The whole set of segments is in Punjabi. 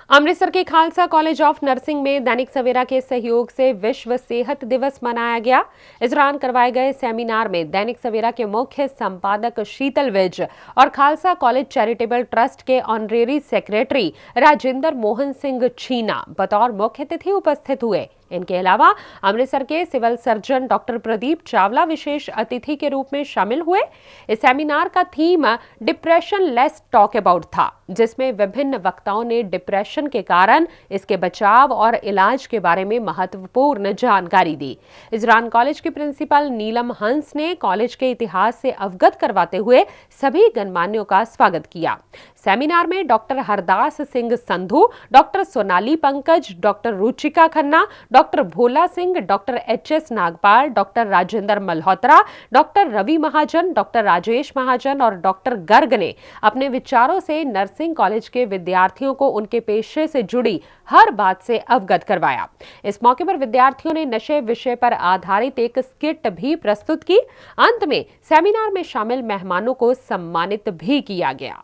अमृतसर के खालसा कॉलेज ऑफ नर्सिंग में दैनिक सवेरा के सहयोग से विश्व सेहत दिवस मनाया गया। इस दौरान करवाए गए सेमिनार में दैनिक सवेरा के मुख्य संपादक शीतल विज और खालसा कॉलेज चैरिटेबल ट्रस्ट के ऑनरेरी सेक्रेटरी राजेंद्र मोहन सिंह छीना बतौर मुख्य अतिथि उपस्थित हुए। इनके अलावा अमृतसर के civil surgeon doctor Pradeep Chawla विशेष अतिथि के रूप में शामिल हुए। इस सेमिनार का theme depression less talk about था, जिसमें विभिन्न वक्ताओं ने डिप्रेशन के कारण, इसके बचाव और इलाज के बारे में महत्वपूर्ण जानकारी दी। इस दौरान कॉलेज की प्रिंसिपल नीलम हंस ने कॉलेज के इतिहास से अवगत करवाते हुए सभी गणमान्यों का स्वागत किया। सेमिनार में doctor Hardas Singh Sandhu, doctor Sonali Pankaj, doctor Ruchika Khanna, doctor Bhola Singh, doctor HS Nagpal, doctor Rajendra Malhotra, doctor Ravi Mahajan, doctor Rajesh Mahajan और डॉक्टर गर्ग ने अपने विचारों से नर्सिंग कॉलेज के विद्यार्थियों को उनके पेशे से जुड़ी हर बात से अवगत करवाया। इस मौके पर विद्यार्थियों ने नशे विषय पर आधारित एक स्किट भी प्रस्तुत की। अंत में सेमिनार में शामिल मेहमानों को सम्मानित भी किया गया।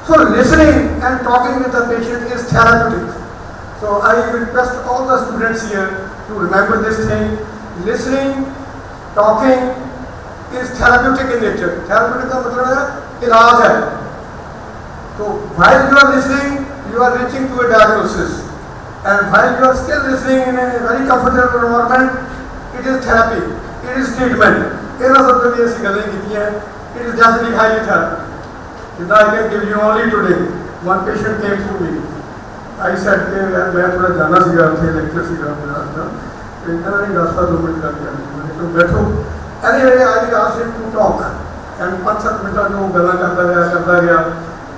So listening and talking with the patient is therapeutic. So I request all the students here to remember this thing. Listening, talking is therapeutic in nature. Therapeutic का मतलब है इलाज है. So while you are listening, you are reaching to a diagnosis, and while you are still listening in a very comfortable environment, it is therapy. It is treatment. इतना सब जो भी ऐसी गलें की हैं, it is definitely highly therapeutic. I can give you only today. One patient came to me. I said कि मैं थोड़ा जाना सीखा थे लेक्चर सीखा मेरा था। इतना नहीं रास्ता 2 मिनट का किया मैंने तो बैठो। Anyway, I asked him to talk and 5-7 minute जो गला करता गया।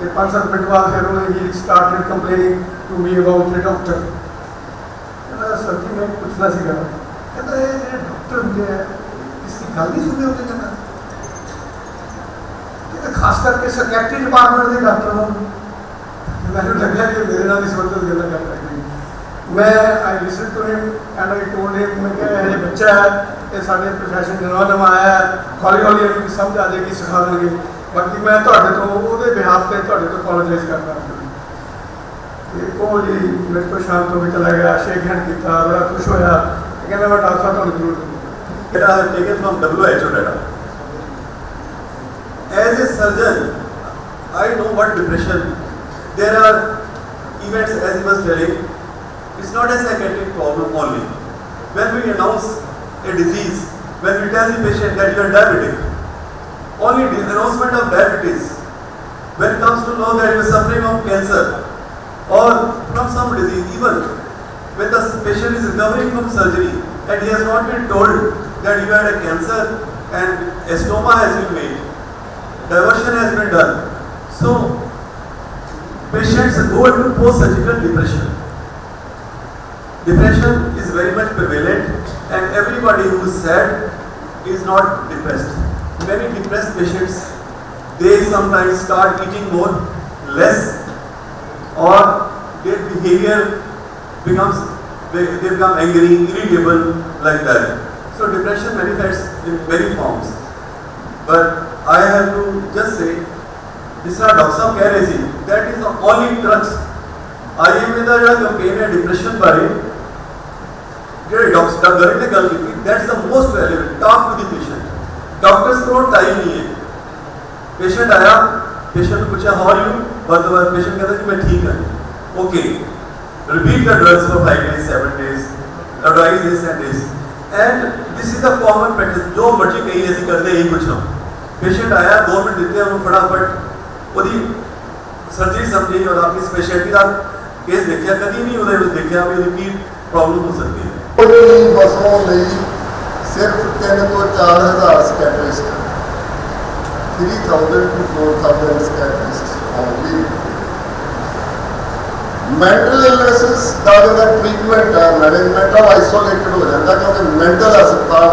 ये 5-7 मिनट बाद फिर he started complaining to me about the doctor. कहता सर जी मैं पूछना सीखा। कहता ये डॉक्टर मुझे इसकी गाली सुने होते कहता। खास करके सेक्रेटरी डिपार्टमेंट के डॉक्टर हूँ मैंने लगा कि मेरे नाल इस वक्त गल्ला कर रही मैं I listen to him and I told him मैं क्या ये बच्चा है ये साढ़े प्रोफेशन नवा आया है हौली हौली अभी समझ आ जाएगी सिखा देंगे बाकी मैं थोड़े तो वो बिहाफ से थोड़े तो अपोलोजाइज करता जी मेरे को शांत होकर चला गया शेक हैंड किया बड़ा खुश होया कहना मैं डॉक्टर साहब तो जरूर दूंगा taken from WHO data. As a surgeon, I know what depression. There are events, as he was telling, it's not a psychiatric problem only. When we announce a disease, when we tell the patient that you are diabetic, only the announcement of diabetes, when it comes to know that you are suffering from cancer or from some disease, even when the patient is recovering from surgery and he has not been told that you had a cancer and a stoma has been made, diversion has been done. So patients go into post-surgical depression. Depression is very much prevalent and everybody who is sad is not depressed. Many depressed patients, they sometimes start eating more, less, or their behavior becomes, they become angry, irritable, like that. So depression manifests in many forms. But I have to just say, जिस तरह डॉक्टर साहब कह रहे थे, that is the only crux. IMA का जो campaign है डिप्रेशन बारे, जो डॉक्टर गर्ग ने गल की, that's the most relevant. Talk to the patient. Doctors को टाइम नहीं है. पेशेंट आया, पेशेंट ने पूछा हाउ आर यू, पेशेंट कहता कि मैं ठीक है। Okay, repeat the drugs for 5 days 7 days, advice this and this, and this is a common practice. जो मर्जी कही ऐसी करते यही कुछ हम। पेशेंट आया 2 मिनट देते हैं उन्होंने फटाफट वो सर्जरी समझी और अपनी स्पेशलिटी का केस देखा, कभी नहीं उन्हें देखा भी उसकी प्रॉब्लम हो सकती है। बसों सिर्फ 3 ਤੋਂ 4 हज़ार ਸਕੈਟਰਿਸਟ, 3000 to 4000 ਸਕੈਟਰਿਸਟ only। ਮੈਂਟਲ ਇਲਨੈਸਿਸ ਦਾ ਜਿਹੜਾ ਟ੍ਰੀਟਮੈਂਟ ਹੈ ਮੈਨੇਜਮੈਂਟ ਆਈਸੋਲੇਟਡ ਹੋ ਜਾਂਦਾ, ਕਿਉਂਕਿ ਮੈਂਟਲ ਹਸਪਤਾਲ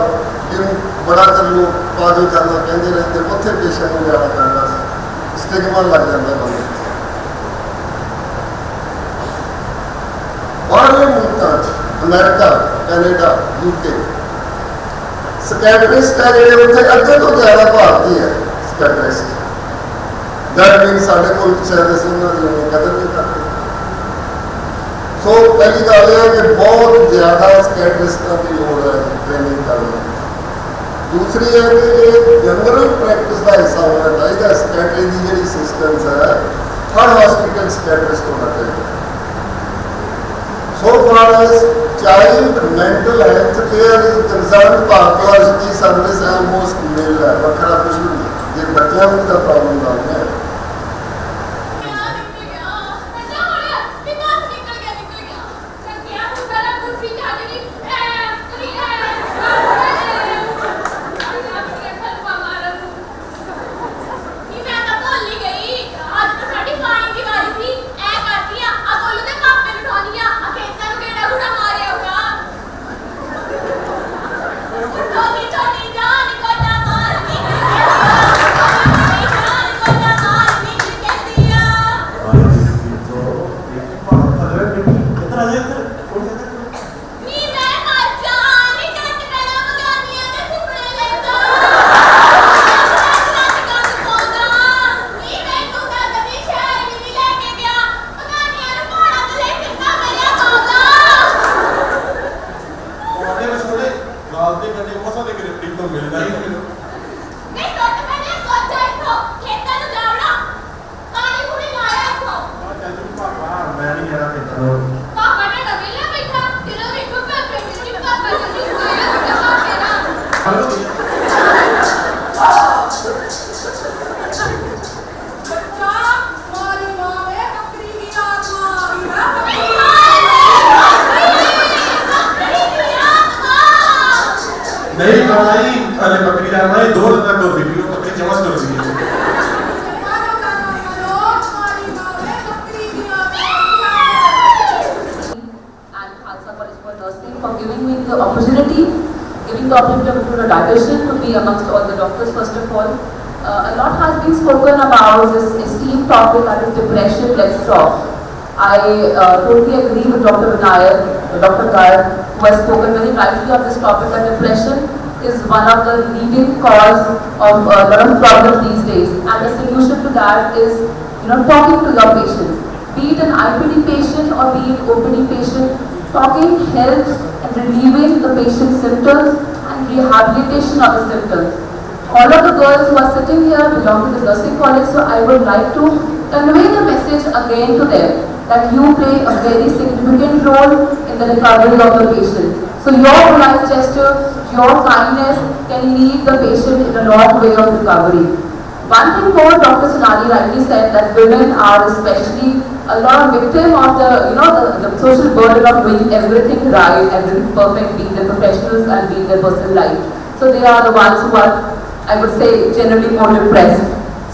ਜਿਹਨੂੰ ਬੜਾ ਚਿਰ ਲੋਕ ਪਾਜੋ ਕਰਨਾ ਕਹਿੰਦੇ ਰਹਿੰਦੇ, ਉੱਥੇ ਪੇਸ਼ੈਂਟ ਨੂੰ ਜਾਣਾ ਪੈਂਦਾ, ਸਟਿਗਮਾ ਲੱਗ ਜਾਂਦਾ ਬੰਦੇ। ਬਾਹਰਲੇ ਮੁਲਕਾਂ 'ਚ ਅਮਰੀਕਾ, ਕੈਨੇਡਾ, UK ਸਕੈਟਰਿਸਟ ਹੈ ਜਿਹੜੇ ਉੱਥੇ ਅੱਧੇ ਤੋਂ ਜ਼ਿਆਦਾ ਭਾਰਤੀ ਹੈ ਸਕੈਟਰਿਸਟ। ਦੈਟ ਮੀਨਸ ਸਾਡੇ ਮੁਲਕ ਸ਼ਾਇਦ ਅਸੀਂ ਉਹਨਾਂ ਦੀ ਕਦਰ ਨਹੀਂ ਕਰਦੇ। ਸੋ ਪਹਿਲੀ ਗੱਲ ਇਹ ਹੈ ਕਿ ਬਹੁਤ ਜ਼ਿਆਦਾ ਸਕੈਟਰਿਸਟਾਂ ਦੀ ਲੋੜ ਹੈ ਟ੍ਰੇਨਿੰਗ ਕਰਨ ਦੀ। ਦੂਸਰੀ ਹੈ ਕਿ ਇਹ ਜਨਰਲ ਪ੍ਰੈਕਟਿਸ ਦਾ ਹਿੱਸਾ ਹੋਣਾ ਚਾਹੀਦਾ। ਸਕੈਟਰੀ ਦੀ ਜਿਹੜੀ ਸਿਸਟਮਸ ਹੈ ਹਰ ਹਸਪੀਟਲ ਸਕੈਟਰਿਸਟ ਹੋਣਾ ਚਾਹੀਦਾ। So far as child mental health care is concerned, Bharatwaj की सर्विस almost nil है। वखरा कुछ नहीं, ये बच्चों की तो प्रॉब्लम नहीं है। नहीं बनाई अरे बकरी जाना है 2 तक तो वीडियो बकरी जमा कर दी है। And Khalsa College for Nursing for giving me the opportunity to the dietitian to be amongst all the doctors. First of all, a lot has been spoken about this esteemed topic, that is depression. Let's talk. I totally agree with Dr. Vinayak, Dr. Garg, who has spoken very rightly on this topic, that depression is one of the leading cause of a lot of problems these days, and the solution to that is, talking to your patient, be it an IPD patient or be it OPD patient. Talking helps in relieving the patient's symptoms and rehabilitation of the symptoms. All of the girls who are sitting here belong to the nursing college, so I would like to convey the message again to them that you play a very significant role in the recovery of the patient. So your polite gesture, your kindness can lead the patient in a long way of recovery. One thing more, Dr. Sonali rightly said that women are especially a lot of victim of the social burden of doing everything right, everything perfect, be it their professionals and be it their personal life. So they are the ones who are, I would say, generally more depressed.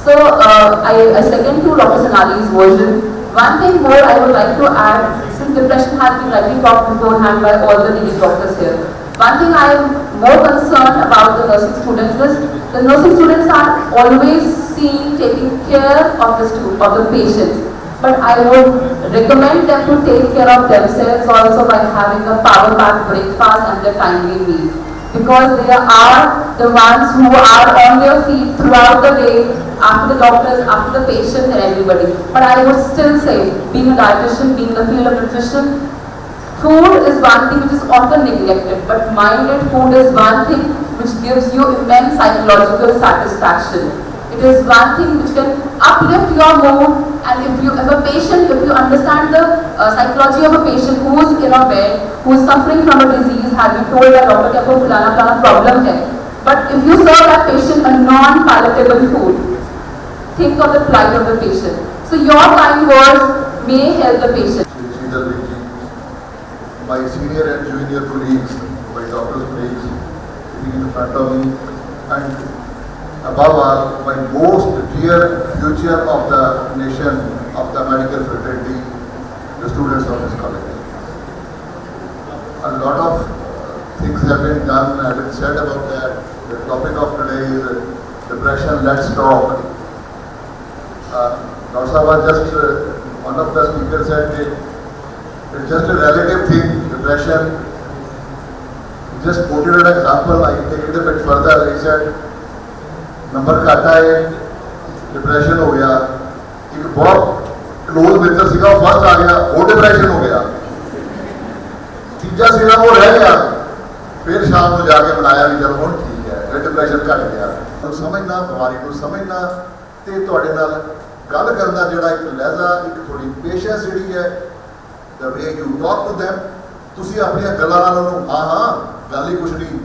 So I second to Dr. Sonali's version. One thing more I would like to add, since depression has been rightly talked beforehand by all the leading doctors here. One thing I am more concerned about the nursing students is, the nursing students are always seen taking care of the patients. But I would recommend them to take care of themselves also by having a power-packed breakfast and their timely meals. Because they are the ones who are on their feet throughout the day, after the doctors, after the patient and everybody. But I would still say, being a dietitian, being in the field of nutrition, food is one thing which is often neglected, but minded food is one thing which gives you immense psychological satisfaction. It is one thing which can uplift your mood, and if you have a patient, if you understand the psychology of a patient who is in a bed, who is suffering from a disease, has been told by doctor कि आपको फलाना problem है, but if you serve that patient a non-palatable food, think of the plight of the patient. So your kind words may help the patient. My senior and junior colleagues, my doctor's colleagues, sitting in front of me, and above all, my most dear future of the nation, of the medical fraternity, the students of this college. A lot of things have been done, have been said about that. The topic of today is depression. Let's talk. Dr. Sahab, just one of the speakers said that it's just a relative thing, depression. He just quoted an example. I can take it a bit further. He said, number काटा है, डिप्रेशन हो गया, एक बहुत क्लोज मित्र सीगा फर्स्ट आ गया, वो डिप्रेशन हो गया, तीजा सीगा वो रह गया, फिर शाम को जाके बनाया भी चलो ਹੁਣ ठीक है, फिर डिप्रेशन घट गया। तो समझना बीमारी को समझना ते ਤੁਹਾਡੇ ਨਾਲ ਗੱਲ ਕਰਨ ਦਾ ਜਿਹੜਾ ਇੱਕ ਲਹਿਜ਼ਾ, ਇੱਕ ਥੋੜੀ ਪੇਸ਼ੈਂਸ ਜਿਹੜੀ ਹੈ, the way you talk to them, ਤੁਸੀਂ ਆਪਣੀਆਂ ਗੱਲਾਂ ਨਾਲ ਉਹਨੂੰ ਹਾਂ ਗੱਲ ਹੀ ਕੁਛ ਨਹੀਂ,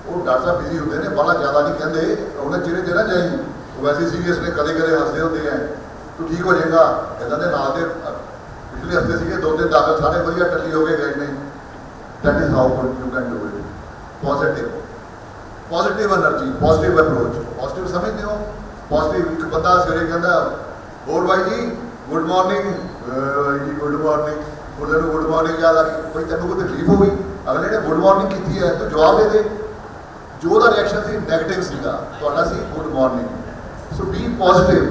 ਉਹ ਡਾਕਟਰ ਸਾਹਿਬ ਬਿਜ਼ੀ ਹੁੰਦੇ ਨੇ, ਬੜਾ ਜ਼ਿਆਦਾ ਨਹੀਂ ਕਹਿੰਦੇ, ਉਹਨੇ ਚਿਹਰੇ ਤੇ ਨਾ ਜਾਈ, ਉਹ ਵੈਸੇ ਸੀਰੀਅਸ ਨੇ, ਕਦੇ ਕਦੇ ਹੱਸਦੇ ਹੁੰਦੇ ਆ, ਤੂੰ ਠੀਕ ਹੋ ਜਾਏਗਾ, ਇੱਦਾਂ ਦੇ ਨਾਲ ਦੇ ਪਿਛਲੇ ਹਫ਼ਤੇ ਸੀਗੇ 2-3 ਦਾਖਲ, ਸਾਰੇ ਵਧੀਆ ਟੱਲੀ ਹੋ ਕੇ ਗਏ ਨੇ। That is how you can do it. Positive energy, positive approach, positive ਸਮਝਦੇ ਹੋ, positive। ਇੱਕ ਬੰਦਾ ਸਵੇਰੇ ਕਹਿੰਦਾ ਹੋਰ ਭਾਈ ਜੀ ਗੁੱਡ ਮਾਰਨਿੰਗ, ਜੀ ਗੁੱਡ ਮਾਰਨਿੰਗ, ਉਹਦੇ ਨੂੰ ਗੁੱਡ ਮਾਰਨਿੰਗ ਯਾਦ ਆ ਗਈ, ਭਾਈ ਤੈਨੂੰ ਕੋਈ ਤਕਲੀਫ ਹੋ ਗਈ, ਅਗਲੇ ਨੇ ਗੁੱਡ ਮਾਰਨਿੰਗ ਕੀਤੀ ਹੈ ਤੂੰ ਜਵਾਬ ਦੇ ਦੇ। ਜੋ ਉਹਦਾ ਰਿਐਕਸ਼ਨ ਸੀ ਨੈਗੇਟਿਵ ਸੀਗਾ, ਤੁਹਾਡਾ ਸੀ ਗੁੱਡ ਮਾਰਨਿੰਗ। ਸੋ ਬੀ ਪੋਜ਼ਿਟਿਵ।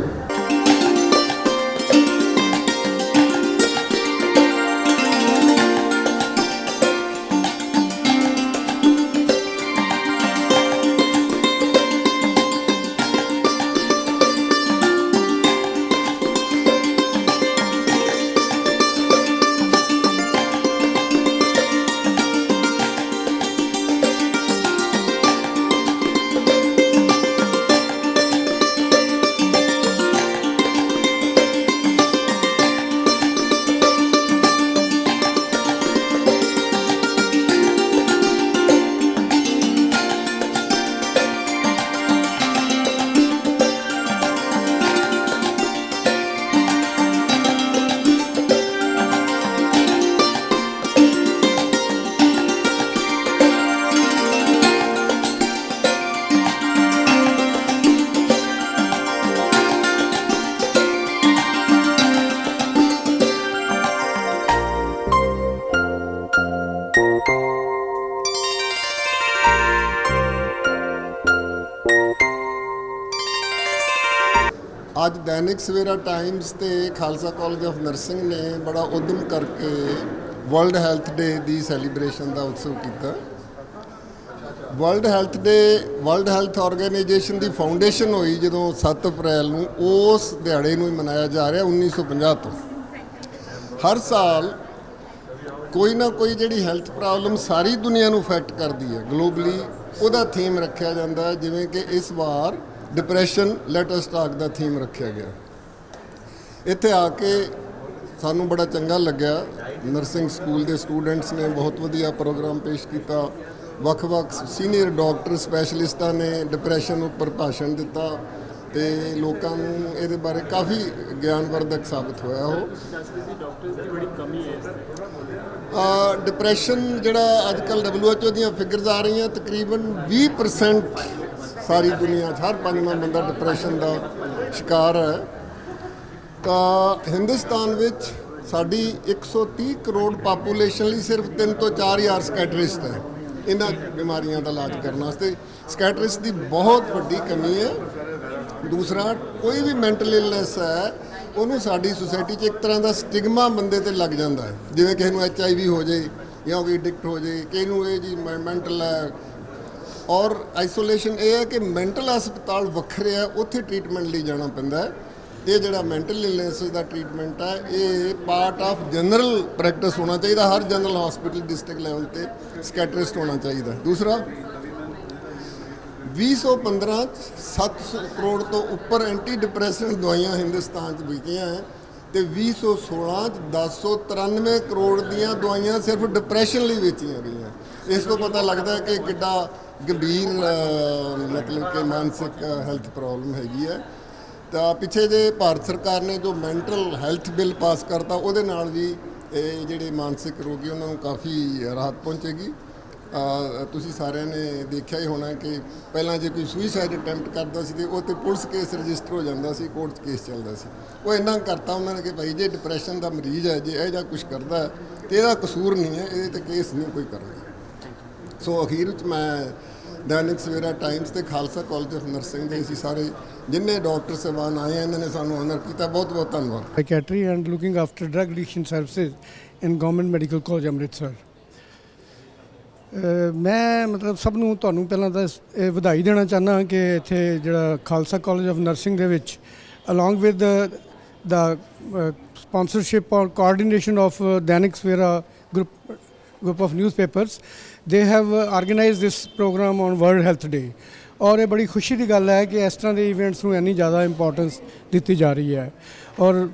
ਅੱਜ ਦੈਨਿਕ ਸਵੇਰਾ ਟਾਈਮਸ ਤੇ ਖਾਲਸਾ ਕਾਲਜ ਆਫ ਨਰਸਿੰਗ ਨੇ ਬੜਾ ਉਦਮ ਕਰਕੇ ਵਰਲਡ ਹੈਲਥ ਡੇ ਦੀ ਸੈਲੀਬ੍ਰੇਸ਼ਨ ਦਾ ਉਤਸਵ ਕੀਤਾ। ਵਰਲਡ ਹੈਲਥ ਆਰਗੇਨਾਈਜੇਸ਼ਨ ਦੀ ਫਾਊਂਡੇਸ਼ਨ ਹੋਈ ਜਦੋਂ 7 ਅਪ੍ਰੈਲ ਨੂੰ, ਉਸ ਦਿਹਾੜੇ ਨੂੰ ਹੀ ਮਨਾਇਆ ਜਾ ਰਿਹਾ 1950 ਤੋਂ। ਹਰ ਸਾਲ ਕੋਈ ਨਾ ਕੋਈ ਜਿਹੜੀ ਹੈਲਥ ਪ੍ਰੋਬਲਮ ਸਾਰੀ ਦੁਨੀਆ ਨੂੰ ਅਫੈਕਟ ਕਰਦੀ ਹੈ ਗਲੋਬਲੀ, ਉਹਦਾ ਥੀਮ ਰੱਖਿਆ ਜਾਂਦਾ, ਜਿਵੇਂ ਕਿ ਇਸ ਵਾਰ ਡਿਪਰੈਸ਼ਨ ਲੈਟ ਅਸ ਟਾਕ ਦਾ ਥੀਮ ਰੱਖਿਆ ਗਿਆ। ਇੱਥੇ ਆ ਕੇ ਸਾਨੂੰ ਬੜਾ ਚੰਗਾ ਲੱਗਿਆ। ਨਰਸਿੰਗ ਸਕੂਲ ਦੇ ਸਟੂਡੈਂਟਸ ਨੇ ਬਹੁਤ ਵਧੀਆ ਪ੍ਰੋਗਰਾਮ ਪੇਸ਼ ਕੀਤਾ, ਵੱਖ-ਵੱਖ ਸੀਨੀਅਰ ਡਾਕਟਰ ਸਪੈਸ਼ਲਿਸਟਾਂ ਨੇ ਡਿਪਰੈਸ਼ਨ ਉੱਪਰ ਭਾਸ਼ਣ ਦਿੱਤਾ ਤੇ ਲੋਕਾਂ ਨੂੰ ਇਹਦੇ ਬਾਰੇ ਕਾਫੀ ਗਿਆਨਵਰਧਕ ਸਾਬਤ ਹੋਇਆ। ਉਹ ਡਿਪਰੈਸ਼ਨ ਜਿਹੜਾ ਅੱਜ ਕੱਲ੍ਹ WHO ਦੀਆਂ ਫਿਗਰਸ ਆ ਰਹੀਆਂ, ਤਕਰੀਬਨ 20% ਸਾਰੀ ਦੁਨੀਆ 'ਚ ਹਰ 5ਵਾਂ ਬੰਦਾ ਡਿਪਰੈਸ਼ਨ ਦਾ ਸ਼ਿਕਾਰ ਹੈ। ਤਾਂ ਹਿੰਦੁਸਤਾਨ ਵਿੱਚ ਸਾਡੀ 130 ਕਰੋੜ ਪਾਪੂਲੇਸ਼ਨ ਲਈ ਸਿਰਫ 3 ਤੋਂ 4 ਹਜ਼ਾਰ ਸਕੈਟਰਿਸਟ ਹੈ ਇਹਨਾਂ ਬਿਮਾਰੀਆਂ ਦਾ ਇਲਾਜ ਕਰਨ ਵਾਸਤੇ। ਸਕੈਟਰਿਸਟ ਦੀ ਬਹੁਤ ਵੱਡੀ ਕਮੀ ਹੈ। ਦੂਸਰਾ, ਕੋਈ ਵੀ ਮੈਂਟਲ ਇਲਨੈਸ ਹੈ ਉਹਨੂੰ ਸਾਡੀ ਸੁਸਾਇਟੀ 'ਚ ਇੱਕ ਤਰ੍ਹਾਂ ਦਾ ਸਟਿਗਮਾ ਬੰਦੇ ਤੇ ਲੱਗ ਜਾਂਦਾ ਹੈ, ਜਿਵੇਂ ਕਿਸੇ ਨੂੰ HIV ਹੋ ਜਾਏ ਜਾਂ ਕੋਈ ਐਡਿਕਟ ਹੋ ਜਾਏ, ਕਿਸੇ ਨੂੰ ਇਹ ਜੀ ਮੈਂਟਲ ਹੈ। ਔਰ ਆਈਸੋਲੇਸ਼ਨ ਇਹ ਹੈ ਕਿ ਮੈਂਟਲ ਹਸਪਤਾਲ ਵੱਖਰੇ ਹੈ, ਉੱਥੇ ਟ੍ਰੀਟਮੈਂਟ ਲਈ ਜਾਣਾ ਪੈਂਦਾ ਹੈ। ਇਹ ਜਿਹੜਾ ਮੈਂਟਲ ਇਲਨੈਸ ਦਾ ਟ੍ਰੀਟਮੈਂਟ ਹੈ ਇਹ ਪਾਰਟ ਆਫ ਜਨਰਲ ਪ੍ਰੈਕਟਿਸ ਹੋਣਾ ਚਾਹੀਦਾ। ਹਰ ਜਨਰਲ ਹਸਪੀਟਲ ਡਿਸਟ੍ਰਿਕਟ ਲੈਵਲ ਤੇ ਸਕੈਟਰਿਸਟ ਹੋਣਾ ਚਾਹੀਦਾ। ਦੂਸਰਾ, 2015 700 ਕਰੋੜ ਤੋਂ ਉੱਪਰ ਐਂਟੀ ਡਿਪਰੈਸ਼ਨ ਦਵਾਈਆਂ ਹਿੰਦੁਸਤਾਨ 'ਚ ਵਿਕੀਆਂ ਹੈ ਤੇ 2016 'ਚ 1093 ਕਰੋੜ ਦੀਆਂ ਦਵਾਈਆਂ ਸਿਰਫ ਡਿਪਰੈਸ਼ਨ ਲਈ ਵੇਚੀਆਂ ਗਈਆਂ। ਇਸ ਤੋਂ ਪਤਾ ਲੱਗਦਾ ਹੈ ਕਿ ਕਿੱਡਾ ਗੰਭੀਰ ਮਤਲਬ ਕਿ ਮਾਨਸਿਕ ਹੈਲਥ ਪ੍ਰੋਬਲਮ ਹੈਗੀ ਹੈ। ਤਾਂ ਪਿੱਛੇ ਜੇ ਭਾਰਤ ਸਰਕਾਰ ਨੇ ਜੋ ਮੈਂਟਲ ਹੈਲਥ ਬਿੱਲ ਪਾਸ ਕਰਤਾ ਉਹਦੇ ਨਾਲ ਵੀ ਇਹ ਜਿਹੜੇ ਮਾਨਸਿਕ ਰੋਗੀ ਉਹਨਾਂ ਨੂੰ ਕਾਫੀ ਰਾਹਤ ਪਹੁੰਚੇਗੀ। ਤੁਸੀਂ ਸਾਰਿਆਂ ਨੇ ਦੇਖਿਆ ਹੀ ਹੋਣਾ ਕਿ ਪਹਿਲਾਂ ਜੇ ਕੋਈ ਸੁਈਸਾਈਡ ਅਟੈਂਪਟ ਕਰਦਾ ਸੀ ਤੇ ਉਹ ਤੇ ਪੁਲਿਸ ਕੇਸ ਰਜਿਸਟਰ ਹੋ ਜਾਂਦਾ ਸੀ, ਕੋਰਟ 'ਚ ਕੇਸ ਚੱਲਦਾ ਸੀ। ਉਹ ਇੰਨਾ ਕਰਤਾ ਉਹਨਾਂ ਨੇ ਕਿ ਭਾਈ ਜੇ ਡਿਪਰੈਸ਼ਨ ਦਾ ਮਰੀਜ਼ ਹੈ, ਜੇ ਇਹ ਜਿਹਾ ਕੁਛ ਕਰਦਾ ਹੈ ਤੇ ਇਹਦਾ ਕਸੂਰ ਨਹੀਂ ਹੈ, ਇਹਦੇ ਤੇ ਕੇਸ ਨਹੀਂ ਕੋਈ ਕਰਨਾ। ਸੋ ਅਖੀਰ ਵਿੱਚ ਮੈਂ ਦੈਨਿਕ ਸਵੇਰਾ ਟਾਈਮਸ ਤੇ ਖਾਲਸਾ ਕਾਲਜ ਆਫ ਨਰਸਿੰਗ ਦੇ ਅਸੀਂ ਸਾਰੇ ਜਿੰਨੇ ਡਾਕਟਰ ਸਾਹਿਬਾਨ ਆਏ ਇਹਨਾਂ ਨੇ ਸਾਨੂੰ ਆਨਰ ਕੀਤਾ, ਬਹੁਤ ਬਹੁਤ ਧੰਨਵਾਦ। Psychiatry and looking after drug addiction services in Government Medical College Amritsar. ਮੈਂ ਮਤਲਬ ਸਭ ਨੂੰ ਤੁਹਾਨੂੰ ਪਹਿਲਾਂ ਤਾਂ ਇਹ ਵਧਾਈ ਦੇਣਾ ਚਾਹੁੰਦਾ ਕਿ ਇੱਥੇ ਜਿਹੜਾ ਖਾਲਸਾ ਕਾਲਜ ਆਫ ਨਰਸਿੰਗ ਦੇ ਵਿੱਚ along with the sponsorship or coordination of Dainik Savera group of newspapers, they have organized this program on World Health Day। ਔਰ ਇਹ ਬੜੀ ਖੁਸ਼ੀ ਦੀ ਗੱਲ ਹੈ ਕਿ ਇਸ ਤਰ੍ਹਾਂ ਦੇ ਇਵੈਂਟਸ ਨੂੰ ਇੰਨੀ ਜ਼ਿਆਦਾ ਇੰਪੋਰਟੈਂਸ ਦਿੱਤੀ ਜਾ ਰਹੀ ਹੈ। ਔਰ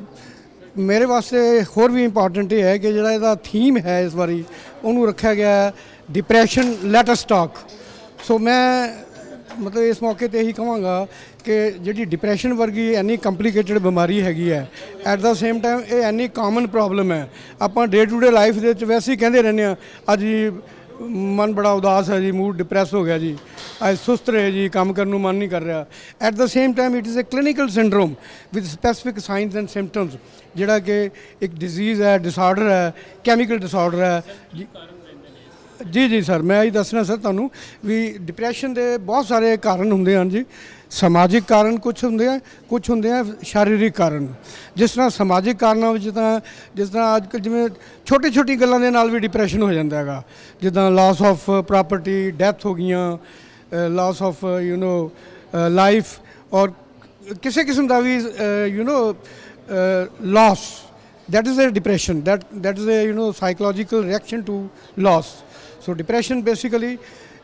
ਮੇਰੇ ਵਾਸਤੇ ਹੋਰ ਵੀ ਇੰਪੋਰਟੈਂਟ ਇਹ ਹੈ ਕਿ ਜਿਹੜਾ ਇਹਦਾ ਥੀਮ ਹੈ ਇਸ ਵਾਰੀ ਉਹਨੂੰ ਰੱਖਿਆ ਗਿਆ ਡਿਪਰੈਸ਼ਨ ਲੈਟ ਅਸ ਟਾਕ। ਸੋ ਮੈਂ ਮਤਲਬ ਇਸ ਮੌਕੇ ਤੇ ਇਹੀ ਕਹਾਂਗਾ ਕਿ ਜਿਹੜੀ ਡਿਪਰੈਸ਼ਨ ਵਰਗੀ ਇੰਨੀ ਕੰਪਲਿਕੇਟਡ ਬਿਮਾਰੀ ਹੈਗੀ ਹੈ, ਐਟ ਦਾ ਸੇਮ ਟਾਈਮ ਇਹ ਇੰਨੀ ਕਾਮਨ ਪ੍ਰੋਬਲਮ ਹੈ। ਆਪਾਂ ਡੇ ਟੂ ਡੇ ਲਾਈਫ ਦੇ ਵਿੱਚ ਵੈਸੇ ਹੀ ਕਹਿੰਦੇ ਰਹਿੰਦੇ ਹਾਂ, ਅੱਜ ਜੀ ਮਨ ਬੜਾ ਉਦਾਸ ਹੈ ਜੀ, ਮੂਡ ਡਿਪਰੈਸ ਹੋ ਗਿਆ ਜੀ, ਅੱਜ ਸੁਸਤ ਰਹੇ ਜੀ, ਕੰਮ ਕਰਨ ਨੂੰ ਮਨ ਨਹੀਂ ਕਰ ਰਿਹਾ। At the same time it is a clinical syndrome with specific signs and symptoms, ਜਿਹੜਾ ਕਿ ਇੱਕ ਡਿਜ਼ੀਜ਼ ਹੈ, ਡਿਸਆਰਡਰ ਹੈ, ਕੈਮੀਕਲ ਡਿਸਆਰਡਰ ਹੈ ਜੀ ਸਰ। ਮੈਂ ਇਹ ਦੱਸਣਾ ਸਰ ਤੁਹਾਨੂੰ ਵੀ ਡਿਪਰੈਸ਼ਨ ਦੇ ਬਹੁਤ ਸਾਰੇ ਕਾਰਨ ਹੁੰਦੇ ਹਨ ਜੀ। ਸਮਾਜਿਕ ਕਾਰਨ ਕੁਝ ਹੁੰਦੇ ਆ ਸ਼ਾਰੀਰਿਕ ਕਾਰਨ। ਜਿਸ ਤਰ੍ਹਾਂ ਸਮਾਜਿਕ ਕਾਰਨਾਂ ਵਿੱਚ ਤਾਂ ਜਿਸ ਤਰ੍ਹਾਂ ਅੱਜ ਕੱਲ੍ਹ ਜਿਵੇਂ ਛੋਟੀ ਗੱਲਾਂ ਦੇ ਨਾਲ ਵੀ ਡਿਪਰੈਸ਼ਨ ਹੋ ਜਾਂਦਾ ਹੈਗਾ, ਜਿੱਦਾਂ ਲਾਸ ਆਫ ਪ੍ਰਾਪਰਟੀ, ਡੈਥ ਹੋ ਗਈਆਂ, ਲਾਸ ਆਫ ਲਾਈਫ, ਔਰ ਕਿਸੇ ਕਿਸਮ ਦਾ ਵੀ Las, that is a depression, that is a psychological reaction to loss। So depression basically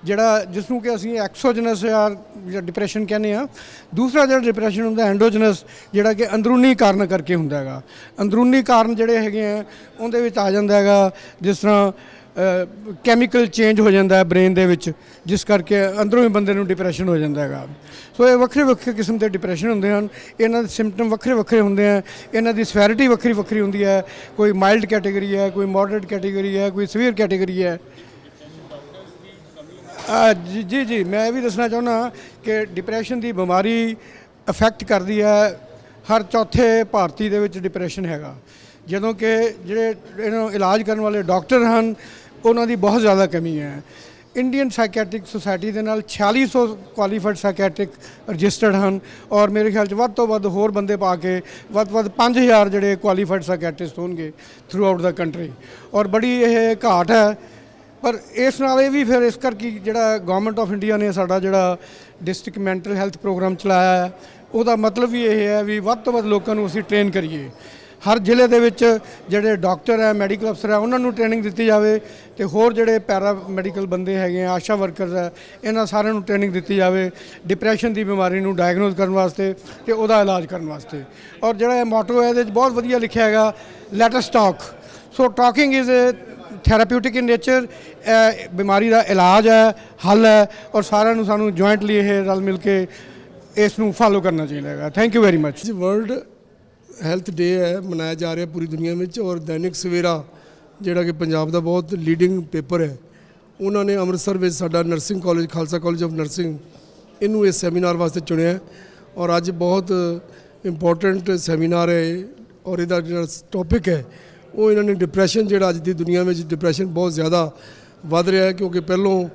ਜਿਹੜਾ ਜਿਸ ਨੂੰ ਕਿ ਅਸੀਂ ਐਕਸੋਜਨਸ ਜਾਂ ਡਿਪਰੈਸ਼ਨ ਕਹਿੰਦੇ ਆ। ਦੂਸਰਾ ਜਿਹੜਾ ਡਿਪਰੈਸ਼ਨ ਹੁੰਦਾ ਐਂਡੋਜਨਸ, ਜਿਹੜਾ ਕਿ ਅੰਦਰੂਨੀ ਕਾਰਨ ਕਰਕੇ ਹੁੰਦਾ ਹੈਗਾ। ਅੰਦਰੂਨੀ ਕਾਰਨ ਜਿਹੜੇ ਹੈਗੇ ਆ ਉਹਦੇ ਵਿੱਚ ਆ ਜਾਂਦਾ ਹੈਗਾ, ਜਿਸ ਤਰ੍ਹਾਂ ਕੈਮੀਕਲ ਚੇਂਜ ਹੋ ਜਾਂਦਾ ਹੈ ਬ੍ਰੇਨ ਦੇ ਵਿੱਚ, ਜਿਸ ਕਰਕੇ ਅੰਦਰੋਂ ਹੀ ਬੰਦੇ ਨੂੰ ਡਿਪਰੈਸ਼ਨ ਹੋ ਜਾਂਦਾ ਹੈਗਾ। ਸੋ ਇਹ ਵੱਖਰੇ ਕਿਸਮ ਦੇ ਡਿਪਰੈਸ਼ਨ ਹੁੰਦੇ ਹਨ। ਇਹਨਾਂ ਦੇ ਸਿੰਪਟਮ ਵੱਖਰੇ ਹੁੰਦੇ ਆ, ਇਹਨਾਂ ਦੀ ਸਵੈਰਿਟੀ ਵੱਖਰੀ ਹੁੰਦੀ ਹੈ। ਕੋਈ ਮਾਈਲਡ ਕੈਟੇਗਰੀ ਹੈ, ਕੋਈ ਮੋਡਰੇਟ ਕੈਟੇਗਰੀ ਹੈ, ਕੋਈ ਸੀਵੀਅਰ ਕੈਟੇਗਰੀ ਹੈ। ਜੀ ਮੈਂ ਇਹ ਵੀ ਦੱਸਣਾ ਚਾਹੁੰਦਾ ਕਿ ਡਿਪਰੈਸ਼ਨ ਦੀ ਬਿਮਾਰੀ ਅਫੈਕਟ ਕਰਦੀ ਹੈ ਹਰ ਚੌਥੇ ਭਾਰਤੀ ਦੇ ਵਿੱਚ ਡਿਪਰੈਸ਼ਨ ਹੈਗਾ, ਜਦੋਂ ਕਿ ਜਿਹੜੇ ਇਹਨੂੰ ਇਲਾਜ ਕਰਨ ਵਾਲੇ ਡਾਕਟਰ ਹਨ ਉਹਨਾਂ ਦੀ ਬਹੁਤ ਜ਼ਿਆਦਾ ਕਮੀ ਹੈ। ਇੰਡੀਅਨ ਸਾਈਕੈਟ੍ਰਿਕ ਸੁਸਾਇਟੀ ਦੇ ਨਾਲ 4600 ਕੁਆਲੀਫਾਈਡ ਸਾਈਕੈਟ੍ਰਿਕ ਰਜਿਸਟਰਡ ਹਨ, ਔਰ ਮੇਰੇ ਖਿਆਲ 'ਚ ਵੱਧ ਤੋਂ ਵੱਧ ਹੋਰ ਬੰਦੇ ਪਾ ਕੇ ਵੱਧ 5000 ਜਿਹੜੇ ਕੁਆਲੀਫਾਈਡ ਸਾਈਕੈਟ੍ਰਿਸਟ ਹੋਣਗੇ ਥਰੂ ਆਊਟ ਦਾ ਕੰਟਰੀ। ਔਰ ਬੜੀ ਇਹ ਘਾਟ ਹੈ। ਪਰ ਇਸ ਨਾਲ ਇਹ ਵੀ ਫਿਰ ਇਸ ਕਰਕੇ ਜਿਹੜਾ ਗਵਰਨਮੈਂਟ ਆਫ ਇੰਡੀਆ ਨੇ ਸਾਡਾ ਜਿਹੜਾ ਡਿਸਟ੍ਰਿਕਟ ਮੈਂਟਲ ਹੈਲਥ ਪ੍ਰੋਗਰਾਮ ਚਲਾਇਆ ਹੈ, ਉਹਦਾ ਮਤਲਬ ਵੀ ਇਹ ਹੈ ਵੀ ਵੱਧ ਤੋਂ ਵੱਧ ਲੋਕਾਂ ਨੂੰ ਅਸੀਂ ਟ੍ਰੇਨ ਕਰੀਏ। ਹਰ ਜ਼ਿਲ੍ਹੇ ਦੇ ਵਿੱਚ ਜਿਹੜੇ ਡਾਕਟਰ ਹੈ, ਮੈਡੀਕਲ ਅਫਸਰ ਹੈ, ਉਹਨਾਂ ਨੂੰ ਟ੍ਰੇਨਿੰਗ ਦਿੱਤੀ ਜਾਵੇ, ਤੇ ਹੋਰ ਜਿਹੜੇ ਪੈਰਾ ਮੈਡੀਕਲ ਬੰਦੇ ਹੈਗੇ ਆ, ਆਸ਼ਾ ਵਰਕਰਸ ਹੈ, ਇਹਨਾਂ ਸਾਰਿਆਂ ਨੂੰ ਟ੍ਰੇਨਿੰਗ ਦਿੱਤੀ ਜਾਵੇ ਡਿਪਰੈਸ਼ਨ ਦੀ ਬਿਮਾਰੀ ਨੂੰ ਡਾਇਗਨੋਸ ਕਰਨ ਵਾਸਤੇ ਤੇ ਉਹਦਾ ਇਲਾਜ ਕਰਨ ਵਾਸਤੇ। ਔਰ ਜਿਹੜਾ ਇਹ ਮੋਟੋ ਹੈ ਇਹਦੇ ਵਿੱਚ ਬਹੁਤ ਵਧੀਆ ਲਿਖਿਆ ਹੈਗਾ, let us talk. So talking is therapeutic in nature. ਬਿਮਾਰੀ ਦਾ ਇਲਾਜ ਹੈ, ਹੱਲ ਹੈ, ਔਰ ਸਾਰਿਆਂ ਨੂੰ ਸਾਨੂੰ ਜੁਆਇੰਟਲੀ ਇਹ ਰਲ ਮਿਲ ਕੇ ਇਸ ਨੂੰ ਫਾਲੋ ਕਰਨਾ ਚਾਹੀਦਾ ਹੈਗਾ। Thank you very much. World health day ਹੈ, ਮਨਾਇਆ ਜਾ ਰਿਹਾ ਪੂਰੀ ਦੁਨੀਆ ਵਿੱਚ, ਔਰ ਦੈਨਿਕ ਸਵੇਰਾ ਜਿਹੜਾ ਕਿ ਪੰਜਾਬ ਦਾ ਬਹੁਤ ਲੀਡਿੰਗ ਪੇਪਰ ਹੈ, ਉਹਨਾਂ ਨੇ ਅੰਮ੍ਰਿਤਸਰ ਵਿੱਚ ਸਾਡਾ nursing college Khalsa college of nursing ਇਹਨੂੰ ਇਸ ਸੈਮੀਨਾਰ ਵਾਸਤੇ ਚੁਣਿਆ। ਔਰ ਅੱਜ ਬਹੁਤ ਇੰਪੋਰਟੈਂਟ ਸੈਮੀਨਾਰ ਹੈ, ਔਰ ਇਹਦਾ ਜਿਹੜਾ ਟੌਪਿਕ ਹੈ ਉਹ ਇਹਨਾਂ ਨੇ ਡਿਪਰੈਸ਼ਨ, ਜਿਹੜਾ ਅੱਜ ਦੀ ਦੁਨੀਆ ਵਿੱਚ ਡਿਪਰੈਸ਼ਨ ਬਹੁਤ ਜ਼ਿਆਦਾ ਵੱਧ ਰਿਹਾ ਹੈ, ਕਿਉਂਕਿ ਪਹਿਲੋਂ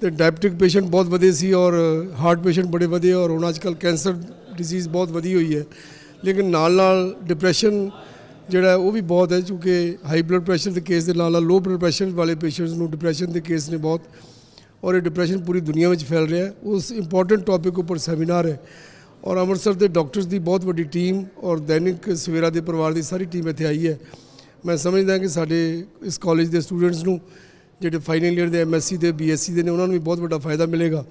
ਤੇ ਡਾਇਬਟਿਕ ਪੇਸ਼ੈਂਟ ਬਹੁਤ ਵਧੇ ਸੀ ਔਰ ਹਾਰਟ ਪੇਸ਼ੈਂਟ ਬੜੇ ਵਧੇ, ਔਰ ਹੁਣ ਅੱਜ ਕੱਲ੍ਹ ਕੈਂਸਰ ਡਿਜ਼ੀਜ਼ ਬਹੁਤ ਵਧੀ ਹੋਈ ਹੈ। ਲੇਕਿਨ ਨਾਲ ਡਿਪਰੈਸ਼ਨ ਜਿਹੜਾ ਉਹ ਵੀ ਬਹੁਤ ਹੈ, ਕਿਉਂਕਿ ਹਾਈ ਬਲੱਡ ਪ੍ਰੈਸ਼ਰ ਦੇ ਕੇਸ ਦੇ ਨਾਲ ਲੋ ਬਲੱਡ ਪ੍ਰੈਸ਼ਰ ਵਾਲੇ ਪੇਸ਼ੈਂਟਸ ਨੂੰ ਡਿਪਰੈਸ਼ਨ ਦੇ ਕੇਸ ਨੇ ਬਹੁਤ, ਔਰ ਇਹ ਡਿਪਰੈਸ਼ਨ ਪੂਰੀ ਦੁਨੀਆ ਵਿੱਚ ਫੈਲ ਰਿਹਾ ਹੈ। ਉਸ ਇੰਪੋਰਟੈਂਟ ਟੌਪਿਕ ਉੱਪਰ ਸੈਮੀਨਾਰ ਹੈ, ਔਰ ਅੰਮ੍ਰਿਤਸਰ ਦੇ ਡਾਕਟਰਸ ਦੀ ਬਹੁਤ ਵੱਡੀ ਟੀਮ ਔਰ ਦੈਨਿਕ ਸਵੇਰਾ ਦੇ ਪਰਿਵਾਰ ਦੀ ਸਾਰੀ ਟੀਮ ਇੱਥੇ ਆਈ ਹੈ। ਮੈਂ ਸਮਝਦਾ ਕਿ ਸਾਡੇ ਇਸ ਕਾਲਜ ਦੇ ਸਟੂਡੈਂਟਸ ਨੂੰ ਜਿਹੜੇ ਫਾਈਨਲ ਈਅਰ ਦੇ MSc ਦੇ BSc ਦੇ ਨੇ, ਉਹਨਾਂ ਨੂੰ ਵੀ ਬਹੁਤ ਵੱਡਾ ਫਾਇਦਾ ਮਿਲੇਗਾ।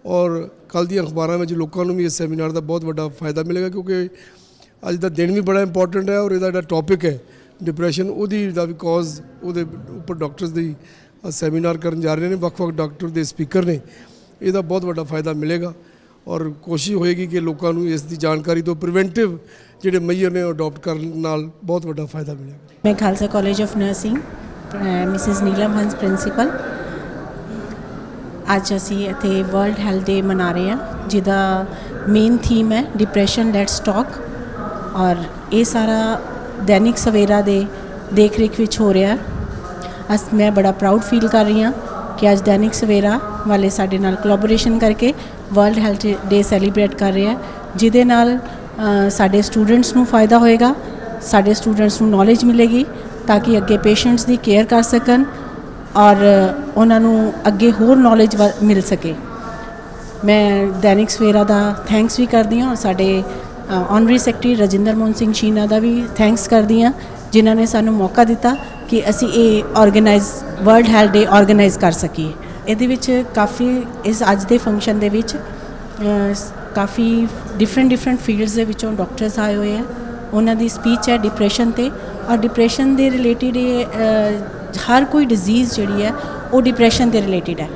ਔਰ ਕੱਲ੍ਹ ਦੀਆਂ ਅਖਬਾਰਾਂ ਵਿੱਚ ਲੋਕਾਂ ਨੂੰ ਵੀ ਇਸ ਸੈਮੀਨਾਰ ਦਾ ਬਹੁਤ ਵੱਡਾ ਫਾਇਦਾ ਮਿਲੇਗਾ, ਕਿਉਂਕਿ ਅੱਜ ਦਾ ਦਿਨ ਵੀ ਬੜਾ ਇੰਪੋਰਟੈਂਟ ਹੈ ਔਰ ਇਹਦਾ ਜਿਹੜਾ ਟੌਪਿਕ ਹੈ ਡਿਪਰੈਸ਼ਨ, ਉਹਦੀ ਦਾ ਵੀ ਕਾਜ਼ ਉਹਦੇ ਉੱਪਰ ਡਾਕਟਰਸ ਦੀ ਸੈਮੀਨਾਰ ਕਰਨ ਜਾ ਰਹੇ ਨੇ, ਵੱਖ-ਵੱਖ ਡਾਕਟਰ ਦੇ ਸਪੀਕਰ ਨੇ। ਇਹਦਾ ਬਹੁਤ ਵੱਡਾ ਫਾਇਦਾ ਮਿਲੇਗਾ ਔਰ ਕੋਸ਼ਿਸ਼ ਹੋਏਗੀ ਕਿ ਲੋਕਾਂ ਨੂੰ ਇਸ ਦੀ ਜਾਣਕਾਰੀ ਤੋਂ ਪ੍ਰੀਵੈਂਟਿਵ ਜਿਹੜੇ ਮੈਜਰ ਨੇ ਉਹ ਅਡਾਪਟ ਕਰਨ ਨਾਲ ਬਹੁਤ ਵੱਡਾ ਫਾਇਦਾ ਮਿਲੇਗਾ। ਮੈਂ Khalsa college of nursing Mrs Neelam Hans principal. ਅੱਜ ਅਸੀਂ ਇੱਥੇ ਵਰਲਡ ਹੈਲਥ ਡੇ ਮਨਾ ਰਹੇ ਹਾਂ, ਜਿਹਦਾ ਮੇਨ ਥੀਮ ਹੈ ਡਿਪਰੈਸ਼ਨ ਲੈਟਸ ਟਾਕ, ਔਰ ਇਹ ਸਾਰਾ ਦੈਨਿਕ ਸਵੇਰਾ ਦੇ ਦੇਖ ਰੇਖ ਵਿੱਚ ਹੋ ਰਿਹਾ। ਮੈਂ ਬੜਾ ਪ੍ਰਾਊਡ ਫੀਲ ਕਰ ਰਹੀ ਹਾਂ ਕਿ ਅੱਜ ਦੈਨਿਕ ਸਵੇਰਾ ਵਾਲੇ ਸਾਡੇ ਨਾਲ ਕੋਲੈਬੋਰੇਸ਼ਨ ਕਰਕੇ ਵਰਲਡ ਹੈਲਥ ਡੇ ਸੈਲੀਬ੍ਰੇਟ ਕਰ ਰਹੇ ਆ, ਜਿਹਦੇ ਨਾਲ ਸਾਡੇ ਸਟੂਡੈਂਟਸ ਨੂੰ ਫਾਇਦਾ ਹੋਏਗਾ, ਸਾਡੇ ਸਟੂਡੈਂਟਸ ਨੂੰ ਨੌਲੇਜ ਮਿਲੇਗੀ ਤਾਂ ਕਿ ਅੱਗੇ ਪੇਸ਼ੈਂਟਸ ਦੀ ਕੇਅਰ ਕਰ ਸਕਣ ਔਰ ਉਹਨਾਂ ਨੂੰ ਅੱਗੇ ਹੋਰ ਨੌਲੇਜ ਮਿਲ ਸਕੇ। ਮੈਂ ਦੈਨਿਕ ਸਵੇਰਾ ਦਾ ਥੈਂਕਸ ਵੀ ਕਰਦੀ ਹਾਂ ਔਰ ਸਾਡੇ ਆਨਰਰੀ ਸੈਕਟਰੀ ਰਜਿੰਦਰ ਮੋਹਨ ਸਿੰਘ ਸ਼ੀਨਾ ਦਾ ਵੀ ਥੈਂਕਸ ਕਰਦੀ ਹਾਂ, ਜਿਨ੍ਹਾਂ ਨੇ ਸਾਨੂੰ ਮੌਕਾ ਦਿੱਤਾ ਕਿ ਅਸੀਂ ਇਹ ਵਰਲਡ ਹੈਲਥ ਡੇ ਆਰਗੇਨਾਈਜ਼ ਕਰ ਸਕੀਏ। ਇਹਦੇ ਵਿੱਚ ਕਾਫੀ ਅੱਜ ਦੇ ਫੰਕਸ਼ਨ ਦੇ ਵਿੱਚ ਕਾਫੀ ਡਿਫਰੈਂਟ ਫੀਲਡਸ ਦੇ ਵਿੱਚੋਂ ਡਾਕਟਰਸ ਆਏ ਹੋਏ ਆ। ਉਹਨਾਂ ਦੀ ਸਪੀਚ ਹੈ ਡਿਪਰੈਸ਼ਨ 'ਤੇ, ਔਰ ਡਿਪਰੈਸ਼ਨ ਦੇ ਰਿਲੇਟਿਡ ਹਰ ਕੋਈ ਡਿਜ਼ੀਜ਼ ਜਿਹੜੀ ਹੈ ਉਹ ਡਿਪਰੈਸ਼ਨ ਦੇ ਰਿਲੇਟਿਡ ਹੈ।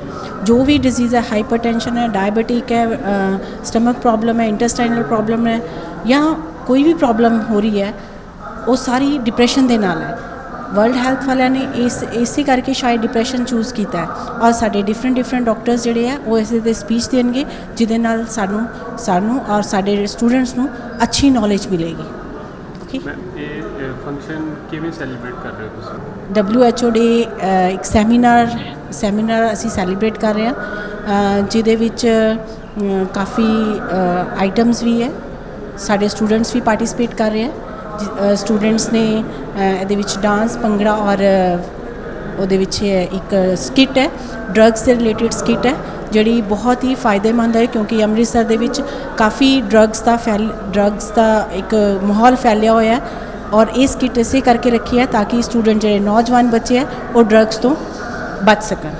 ਜੋ ਵੀ ਡਿਜ਼ੀਜ਼ ਹੈ, ਹਾਈਪਰਟੈਂਸ਼ਨ ਹੈ, ਡਾਇਬਟਿਕ ਹੈ, ਸਟਮਕ ਪ੍ਰੋਬਲਮ ਹੈ, ਇੰਟੈਸਟਾਈਨਲ ਪ੍ਰੋਬਲਮ ਹੈ, ਜਾਂ ਕੋਈ ਵੀ ਪ੍ਰੋਬਲਮ ਹੋ ਰਹੀ ਹੈ, ਉਹ ਸਾਰੀ ਡਿਪਰੈਸ਼ਨ ਦੇ ਨਾਲ ਹੈ। ਵਰਲਡ ਹੈਲਥ ਵਾਲਿਆਂ ਨੇ ਇਸੇ ਕਰਕੇ ਸ਼ਾਇਦ ਡਿਪਰੈਸ਼ਨ ਚੂਜ਼ ਕੀਤਾ ਹੈ, ਔਰ ਸਾਡੇ ਡਿਫਰੈਂਟ ਡਾਕਟਰਸ ਜਿਹੜੇ ਆ ਉਹ ਇਸੇ 'ਤੇ ਸਪੀਚ ਦੇਣਗੇ, ਜਿਹਦੇ ਨਾਲ ਸਾਨੂੰ ਔਰ ਸਾਡੇ ਸਟੂਡੈਂਟਸ ਨੂੰ ਅੱਛੀ ਨੌਲੇਜ ਮਿਲੇਗੀ। ਓਕੇ, ਇਹ ਫੰਕਸ਼ਨ ਕਿਵੇਂ ਸੈਲੀਬ੍ਰੇਟ ਕਰ ਰਹੇ ਹੋ ਤੁਸੀਂ? WHO ਡੇ ਇੱਕ ਸੈਮੀਨਾਰ ਅਸੀਂ ਸੈਲੀਬ੍ਰੇਟ ਕਰ ਰਹੇ ਹਾਂ, ਜਿਹਦੇ ਵਿੱਚ ਕਾਫੀ ਆਈਟਮਸ ਵੀ ਹੈ, ਸਾਡੇ ਸਟੂਡੈਂਟਸ ਵੀ ਪਾਰਟਿਸਿਪੇਟ ਕਰ ਰਹੇ ਹੈ। ਸਟੂਡੈਂਟਸ ਨੇ ਇਹਦੇ ਵਿੱਚ ਡਾਂਸ, ਭੰਗੜਾ ਔਰ ਉਹਦੇ ਵਿੱਚ ਇੱਕ ਸਕਿੱਟ ਹੈ, ਡਰੱਗਸ ਦੇ ਰਿਲੇਟਿਡ ਸਕਿੱਟ ਹੈ, ਜਿਹੜੀ ਬਹੁਤ ਹੀ ਫਾਇਦੇਮੰਦ ਹੈ, ਕਿਉਂਕਿ ਅੰਮ੍ਰਿਤਸਰ ਦੇ ਵਿੱਚ ਕਾਫੀ ਡਰੱਗਸ ਦਾ ਇੱਕ ਮਾਹੌਲ ਫੈਲਿਆ ਹੋਇਆ ਹੈ, ਔਰ ਇਹ ਸਕਿੱਟ ਇਸੇ ਕਰਕੇ ਰੱਖੀ ਹੈ ਤਾਂ ਕਿ ਸਟੂਡੈਂਟ ਜਿਹੜੇ ਨੌਜਵਾਨ ਬੱਚੇ ਹੈ ਉਹ ਡਰੱਗਸ ਤੋਂ ਬਚ ਸਕਣ।